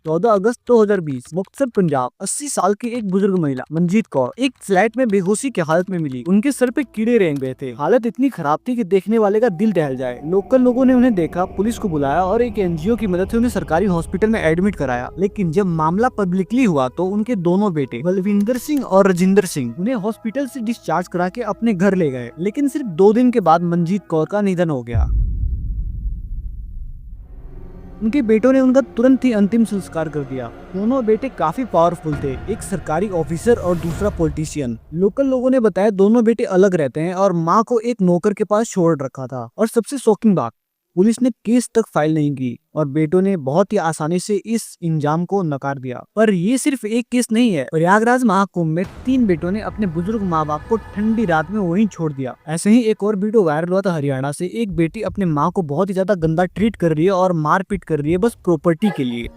14 अगस्त 2020 मुक्तसर पंजाब। 80 साल की एक बुजुर्ग महिला मंजीत कौर एक फ्लैट में बेहोशी की हालत में मिली। उनके सर पे कीड़े रेंग गए थे। हालत इतनी खराब थी कि देखने वाले का दिल दहल जाए। लोकल लोगों ने उन्हें देखा, पुलिस को बुलाया और एक एनजीओ की मदद से उन्हें सरकारी हॉस्पिटल में एडमिट कराया। लेकिन जब मामला पब्लिकली हुआ तो उनके दोनों बेटे बलविंदर सिंह और राजिंदर सिंह उन्हें हॉस्पिटल से डिस्चार्ज करा के अपने घर ले गए। लेकिन सिर्फ 2 दिन के बाद मंजीत कौर का निधन हो गया। उनके बेटों ने उनका तुरंत ही अंतिम संस्कार कर दिया। दोनों बेटे काफी पावरफुल थे, एक सरकारी ऑफिसर और दूसरा पॉलिटिशियन। लोकल लोगों ने बताया दोनों बेटे अलग रहते हैं और माँ को एक नौकर के पास छोड़ रखा था। और सबसे शॉकिंग बात, पुलिस ने केस तक फाइल नहीं की और बेटों ने बहुत ही आसानी से इस इंजाम को नकार दिया। पर ये सिर्फ एक केस नहीं है। प्रयागराज महाकुंभ में 3 बेटों ने अपने बुजुर्ग माँ बाप को ठंडी रात में वहीं छोड़ दिया। ऐसे ही एक और वीडियो वायरल हुआ था हरियाणा से। एक बेटी अपने माँ को बहुत ही ज्यादा गंदा ट्रीट कर रही है और मारपीट कर रही है बस प्रॉपर्टी के लिए।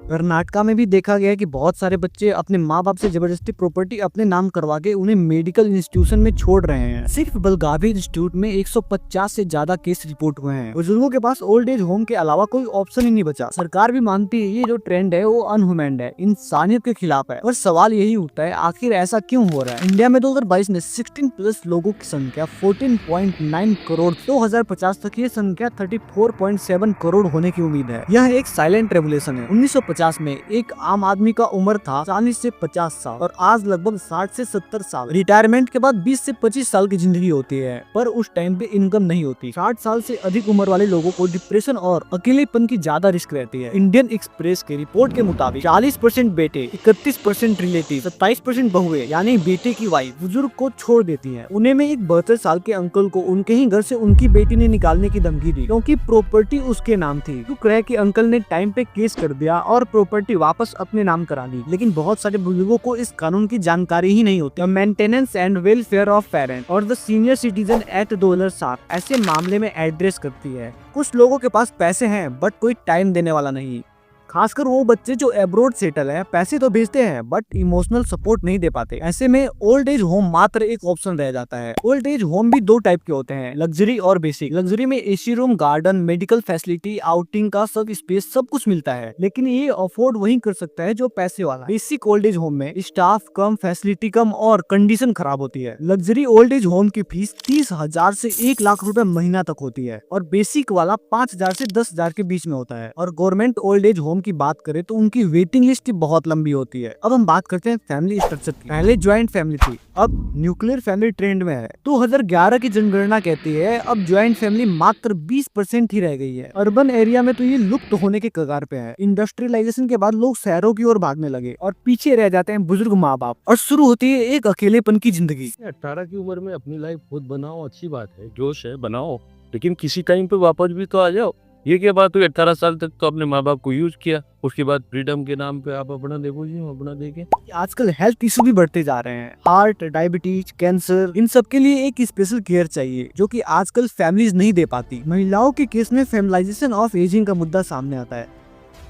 कर्नाटका में भी देखा गया है कि बहुत सारे बच्चे अपने माँ बाप से जबरदस्ती प्रॉपर्टी अपने नाम करवा के उन्हें मेडिकल इंस्टीट्यूशन में छोड़ रहे हैं। सिर्फ बेलगावी इंस्टीट्यूट में 150 से ज्यादा केस रिपोर्ट हुए हैं। बुजुर्गों के पास ओल्ड एज होम के अलावा कोई ऑप्शन ही नहीं बचा। सरकार भी मानती है ये जो ट्रेंड है वो अनह्यूमन है, इंसानियत के खिलाफ है। और सवाल यही उठता है आखिर ऐसा क्यों हो रहा है। इंडिया में 2022 में 16+ लोगों की संख्या 14.9 करोड़, 2050 तक ये संख्या 34.7 करोड़ होने की उम्मीद है। यह एक साइलेंट रेवोल्यूशन है। 1950 में एक आम आदमी का उम्र था 40 से 50 साल और आज लगभग 60 से 70 साल। रिटायरमेंट के बाद 20 से 25 साल की जिंदगी होती है, पर उस टाइम पे इनकम नहीं होती। 60 साल से अधिक उम्र वाले लोगों को डिप्रेशन और अकेलेपन की ज्यादा रिस्क रहती है। इंडियन एक्सप्रेस के रिपोर्ट के मुताबिक 40% बेटे, 31% रिलेटिव, 27% बहुएं यानी बेटे की वाइफ बुजुर्ग को छोड़ देती है। उन्हें में एक 72 साल के अंकल को उनके ही घर से उनकी बेटी ने निकालने की धमकी दी क्योंकि प्रॉपर्टी उसके नाम थी। शुक्र है कि अंकल ने टाइम पे केस कर दिया और प्रॉपर्टी वापस अपने नाम करा ली। लेकिन बहुत सारे बुजुर्गों को इस कानून की जानकारी ही नहीं होती। Maintenance and welfare of parent और द सीनियर सिटीजन एक्ट 2007 ऐसे मामले में एड्रेस करती है। कुछ लोगों के पास पैसे हैं बट कोई टाइम देने वाला नहीं, खासकर वो बच्चे जो एब्रोड सेटल है। पैसे तो भेजते हैं बट इमोशनल सपोर्ट नहीं दे पाते। ऐसे में ओल्ड एज होम मात्र एक ऑप्शन रह जाता है। ओल्ड एज होम भी 2 टाइप के होते हैं, लग्जरी और बेसिक। लग्जरी में AC room, garden, medical facility, outing का सब स्पेस, सब कुछ मिलता है। लेकिन ये अफोर्ड वही कर सकता है जो पैसे वाला। बेसिक ओल्ड एज होम में स्टाफ कम, फैसिलिटी कम और कंडीशन खराब होती है। लग्जरी ओल्ड एज होम की फीस 30,000 से 1 लाख रुपए महीना तक होती है और बेसिक वाला 5,000 से 10,000 के बीच में होता है। और गवर्नमेंट ओल्ड एज होम की बात करें तो उनकी वेटिंग लिस्ट बहुत लंबी होती है। अब हम बात करते हैं फैमिली स्ट्रक्चर की। पहले ज्वाइंट फैमिली थी, अब न्यूक्लियर फैमिली ट्रेंड में है। 2011 की जनगणना कहती है अब ज्वाइंट फैमिली मात्र 20% ही रह गई है। अर्बन एरिया में तो ये लुप्त होने के कगार पे है। इंडस्ट्रियलाइजेशन के बाद लोग शहरों की ओर भागने लगे और पीछे रह जाते हैं बुजुर्ग माँ बाप और शुरू होती है एक अकेलेपन की जिंदगी। 18 की उम्र में अपनी लाइफ खुद बनाओ, अच्छी बात है, जोश है, बनाओ, लेकिन किसी टाइम पे वापस भी तो आ जाओ। ये क्या बात हुई, 18 साल तक तो अपने माँ बाप को यूज किया, उसके बाद फ्रीडम के नाम पे आप अपना देखो जी, अपना देखें। आजकल हेल्थ इशू भी बढ़ते जा रहे हैं। हार्ट, डायबिटीज, कैंसर, इन सब के लिए एक स्पेशल केयर चाहिए जो कि आजकल फैमिलीज नहीं दे पाती। महिलाओं के केस में फैमिलाइजेशन ऑफ एजिंग का मुद्दा सामने आता है।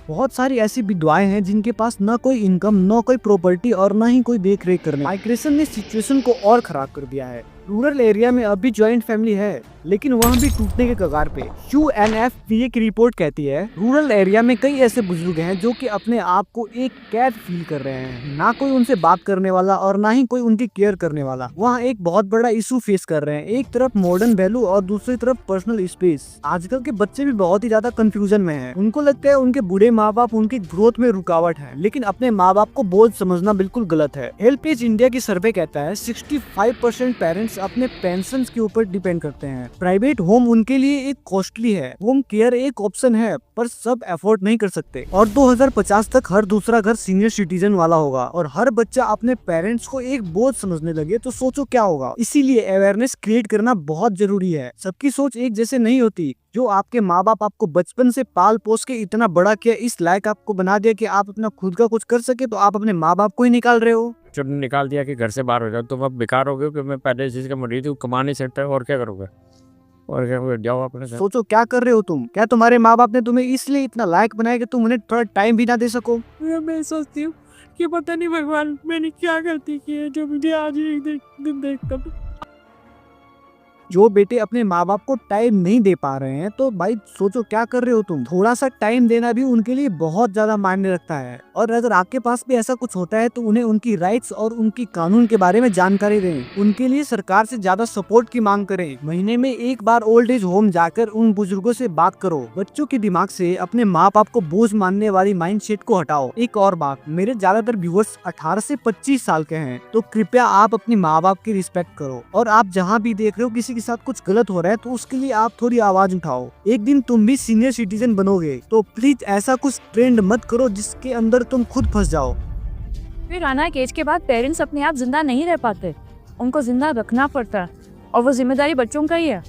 बहुत सारी ऐसी विधवाएं हैं जिनके पास न कोई इनकम, न कोई प्रॉपर्टी और न ही कोई देख रेख करने। माइग्रेशन ने सिचुएशन को और खराब कर दिया है। रूरल एरिया में अभी ज्वाइंट फैमिली है लेकिन वह भी टूटने के कगार पे। UNFPA की रिपोर्ट कहती है रूरल एरिया में कई ऐसे बुजुर्ग हैं जो कि अपने आप को एक कैद फील कर रहे हैं। ना कोई उनसे बात करने वाला और ना ही कोई उनकी केयर करने वाला। वहाँ एक बहुत बड़ा इशू फेस कर रहे हैं। एक तरफ मॉडर्न वैल्यू और दूसरी तरफ पर्सनल स्पेस। आजकल के बच्चे भी बहुत ही ज्यादा कंफ्यूजन में हैं। उनको लगता है उनके बूढ़े माँ बाप उनकी ग्रोथ में रुकावट है, लेकिन अपने माँ बाप को बोझ समझना बिल्कुल गलत है। हेल्पेज इंडिया की सर्वे कहता है 65% पेरेंट्स अपने पेंशन के ऊपर डिपेंड करते हैं। प्राइवेट होम उनके लिए एक कॉस्टली है। होम केयर एक ऑप्शन है पर सब अफोर्ड नहीं कर सकते। और 2050 तक हर दूसरा घर सीनियर सिटीजन वाला होगा और हर बच्चा अपने पेरेंट्स को एक बोझ समझने लगे तो सोचो क्या होगा। इसीलिए अवेयरनेस क्रिएट करना बहुत जरूरी है। सबकी सोच एक जैसे नहीं होती। जो आपके माँ बाप आपको बचपन से पाल पोस के इतना बड़ा किया, इस लायक आपको बना दिया कि आप अपना खुद का कुछ कर सके, तो आप अपने माँ बाप को ही निकाल रहे हो। जब निकाल दिया कि घर से बाहर हो जाओ तो अब बेकार हो गए कि मैं पहले चीज का मरीज हूँ, कमा नहीं सकता, और क्या करोगे, और क्या करोगे, जाओ अपने साथ। सोचो क्या कर रहे हो तुम। क्या तुम्हारे माँ बाप ने तुम्हें इसलिए इतना लायक बनाया कि तुम उन्हें थोड़ा टाइम भी ना दे सको। मैं सोचती हूँ कि पता नहीं भगवान मैंने क्या गलती की है जो मुझे आज एक दिन देखता हूँ। जो बेटे अपने माँ बाप को टाइम नहीं दे पा रहे हैं तो भाई सोचो क्या कर रहे हो तुम। थोड़ा सा टाइम देना भी उनके लिए बहुत ज्यादा मायने रखता है। और अगर आपके पास भी ऐसा कुछ होता है तो उन्हें उनकी राइट्स और उनकी कानून के बारे में जानकारी दें। उनके लिए सरकार से ज्यादा सपोर्ट की मांग करें। महीने में एक बार ओल्ड एज होम जाकर उन बुजुर्गों से बात करो। बच्चों के दिमाग से अपने माँ बाप को बोझ मानने वाली माइंडसेट को हटाओ। एक और बात, मेरे ज्यादातर व्यूअर्स 18 से 25 साल के हैं, तो कृपया आप अपनी माँ बाप की रिस्पेक्ट करो। और आप जहाँ भी देख रहे हो किसी के साथ कुछ गलत हो रहा है तो उसके लिए आप थोड़ी आवाज उठाओ। एक दिन तुम भी सीनियर सिटीजन बनोगे, तो प्लीज ऐसा कुछ ट्रेंड मत करो जिसके अंदर तुम खुद फंस जाओ। फिर आना एक एज के बाद पेरेंट्स अपने आप जिंदा नहीं रह पाते, उनको जिंदा रखना पड़ता है और वो जिम्मेदारी बच्चों का ही है।